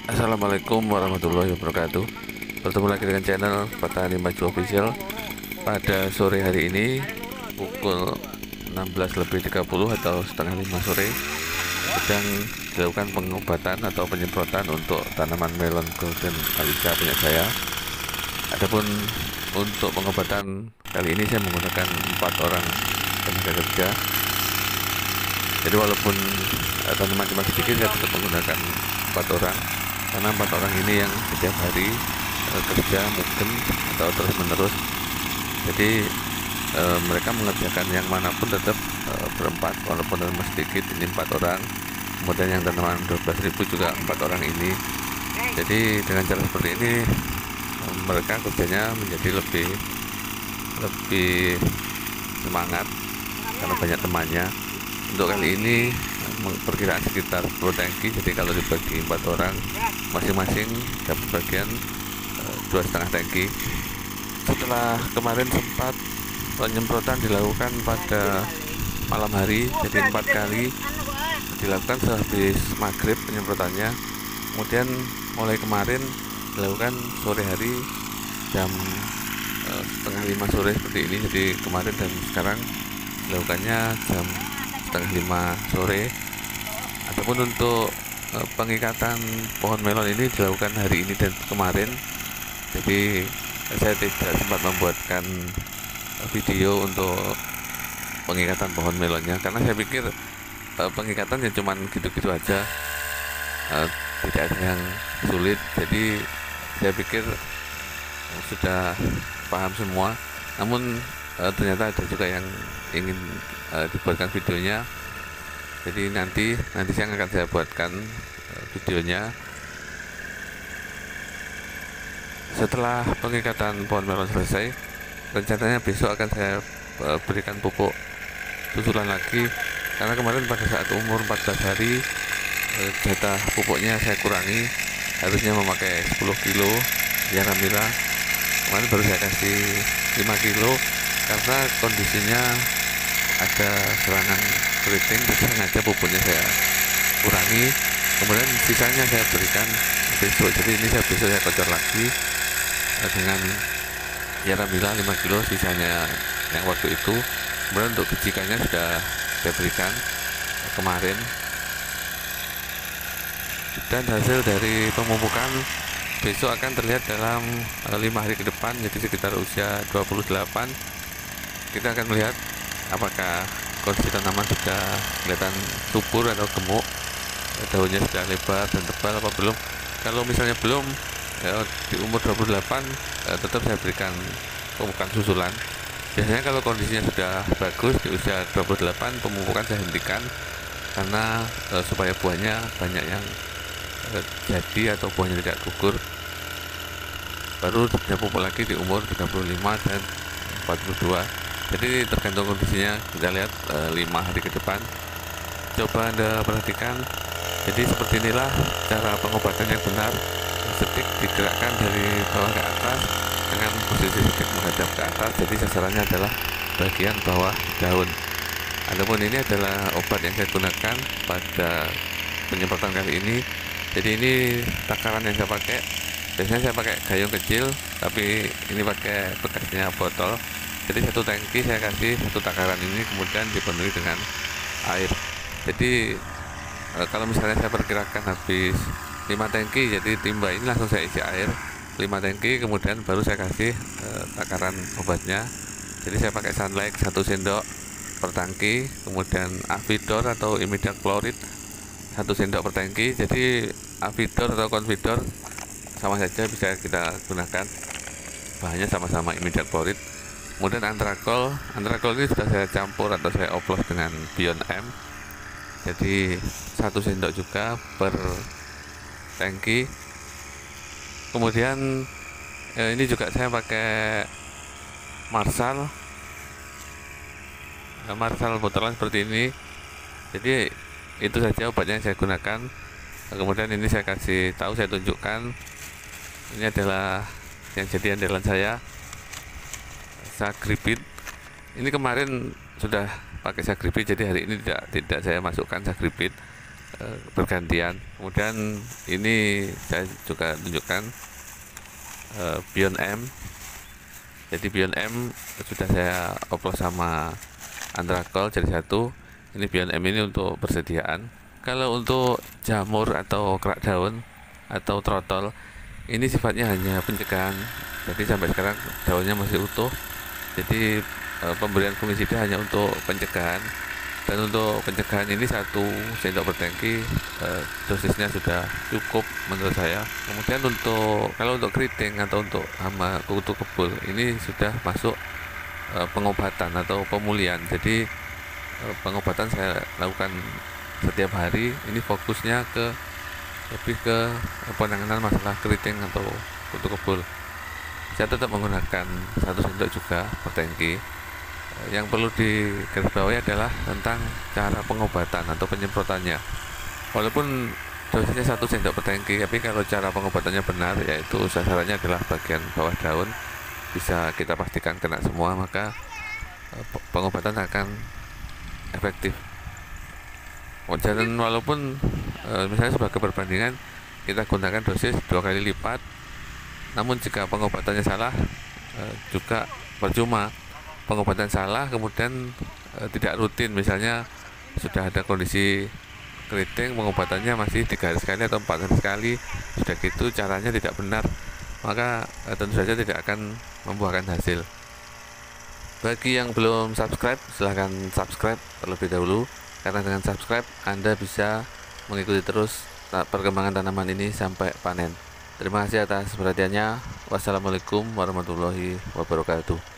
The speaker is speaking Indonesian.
Assalamualaikum warahmatullahi wabarakatuh. Bertemu lagi dengan channel Petani Maju Official. Pada sore hari ini pukul 16:30 atau setengah 5 sore sedang dilakukan pengobatan atau penyemprotan untuk tanaman melon golden Kalisa punya saya. Adapun untuk pengobatan kali ini saya menggunakan 4 orang tenaga kerja. Jadi walaupun tanaman cuma sedikit, saya tetap menggunakan 4 orang karena 4 orang ini yang setiap hari kerja mungkin atau terus menerus. Jadi mereka mengerjakan yang manapun tetap berempat, walaupun tanaman sedikit ini 4 orang. Kemudian yang tanaman 12.000 juga 4 orang ini. Jadi dengan cara seperti ini mereka kerjanya menjadi lebih semangat karena banyak temannya. Untuk kali ini perkiraan sekitar 10 tangki, jadi kalau dibagi 4 orang masing-masing dapat bagian 2,5 tangki. Setelah kemarin sempat penyemprotan dilakukan pada malam hari, jadi 4 kali dilakukan sehabis maghrib penyemprotannya. Kemudian mulai kemarin dilakukan sore hari jam setengah 5 sore seperti ini. Jadi kemarin dan sekarang dilakukannya jam setengah 5 sore. Ataupun untuk pengikatan pohon melon ini dilakukan hari ini dan kemarin. Jadi saya tidak sempat membuatkan video untuk pengikatan pohon melonnya karena saya pikir pengikatannya cuman gitu-gitu aja, tidak ada yang sulit. Jadi saya pikir sudah paham semua, namun ternyata ada juga yang ingin dibuatkan videonya. Jadi nanti siang akan saya buatkan videonya. Setelah pengikatan pohon melon selesai, rencananya besok akan saya berikan pupuk susulan lagi, karena kemarin pada saat umur 14 hari jatah pupuknya saya kurangi, harusnya memakai 10 kilo ya alhamdulillah kemarin baru saya kasih 5 kilo karena kondisinya ada serangan keriting, jadi sengaja pupuknya saya kurangi, kemudian sisanya saya berikan besok. Jadi ini besok saya kocor lagi dengan ya alhamdulillah 5 kilo sisanya yang waktu itu. Kemudian untuk kejikannya sudah saya berikan kemarin, dan hasil dari pemupukan besok akan terlihat dalam 5 hari ke depan, jadi sekitar usia 28 kita akan melihat apakah kondisi tanaman sudah kelihatan subur atau gemuk, daunnya sudah lebar dan tebal apa belum. Kalau misalnya belum, ya, di umur 28 tetap saya berikan pemupukan susulan. Biasanya kalau kondisinya sudah bagus di usia 28, pemupukan saya hentikan karena supaya buahnya banyak yang jadi atau buahnya tidak gugur. Baru saya pupuk lagi di umur 35 dan 42. Jadi tergantung kondisinya, kita lihat 5 hari ke depan. Coba Anda perhatikan. Jadi seperti inilah cara pengobatan yang benar. Stik digerakkan dari bawah ke atas dengan posisi stik menghadap ke atas, jadi sasarannya adalah bagian bawah daun. Adapun ini adalah obat yang saya gunakan pada penyemprotan kali ini. Jadi ini takaran yang saya pakai. Biasanya saya pakai gayung kecil, tapi ini pakai bekasnya botol. Jadi satu tangki saya kasih satu takaran ini, kemudian dipenuhi dengan air. Jadi kalau misalnya saya perkirakan habis 5 tangki, jadi timba ini langsung saya isi air 5 tangki, kemudian baru saya kasih takaran obatnya. Jadi saya pakai Sunlight 1 sendok per tangki, kemudian Avidor atau imidacloprid 1 sendok per tangki. Jadi Avidor atau Confidor sama saja, bisa kita gunakan, bahannya sama-sama imidacloprid. Kemudian antrakol ini sudah saya campur atau saya oplos dengan Bion M, jadi 1 sendok juga per tangki. Kemudian ini juga saya pakai Marshall botolan seperti ini. Jadi itu saja obatnya yang saya gunakan. Kemudian ini saya kasih tahu, saya tunjukkan, ini adalah yang jadi andalan saya, Sagripit. Ini kemarin sudah pakai Sagripit, jadi hari ini tidak saya masukkan Sagripit. bergantian. Kemudian ini saya juga tunjukkan Beyond M. Jadi Beyond M sudah saya oplos sama Antrakol jadi satu. Ini Beyond M ini untuk persediaan. Kalau untuk jamur atau kerak daun atau trotol, ini sifatnya hanya pencegahan. Jadi sampai sekarang daunnya masih utuh. Jadi pemberian fungisida hanya untuk pencegahan. Dan untuk pencegahan ini 1 sendok per tangki dosisnya sudah cukup menurut saya. Kemudian kalau untuk keriting atau untuk hama kutu kebul, ini sudah masuk pengobatan atau pemulihan. Jadi pengobatan saya lakukan setiap hari. Ini fokusnya lebih ke penanganan masalah keriting atau kutu kebul. Saya tetap menggunakan 1 sendok juga per tangki. Yang perlu digarisbawahi adalah tentang cara pengobatan atau penyemprotannya. Walaupun dosisnya 1 sendok per tangki, tapi kalau cara pengobatannya benar, yaitu sasarannya adalah bagian bawah daun, bisa kita pastikan kena semua, maka pengobatan akan efektif. Dan walaupun misalnya sebagai perbandingan kita gunakan dosis 2 kali lipat, namun jika pengobatannya salah juga percuma. Pengobatan salah kemudian tidak rutin, misalnya sudah ada kondisi keriting, pengobatannya masih 3 hari sekali atau 4 hari sekali, sudah gitu caranya tidak benar, maka tentu saja tidak akan membuahkan hasil. Bagi yang belum subscribe, silahkan subscribe terlebih dahulu, karena dengan subscribe Anda bisa mengikuti terus perkembangan tanaman ini sampai panen. Terima kasih atas perhatiannya. Wassalamualaikum warahmatullahi wabarakatuh.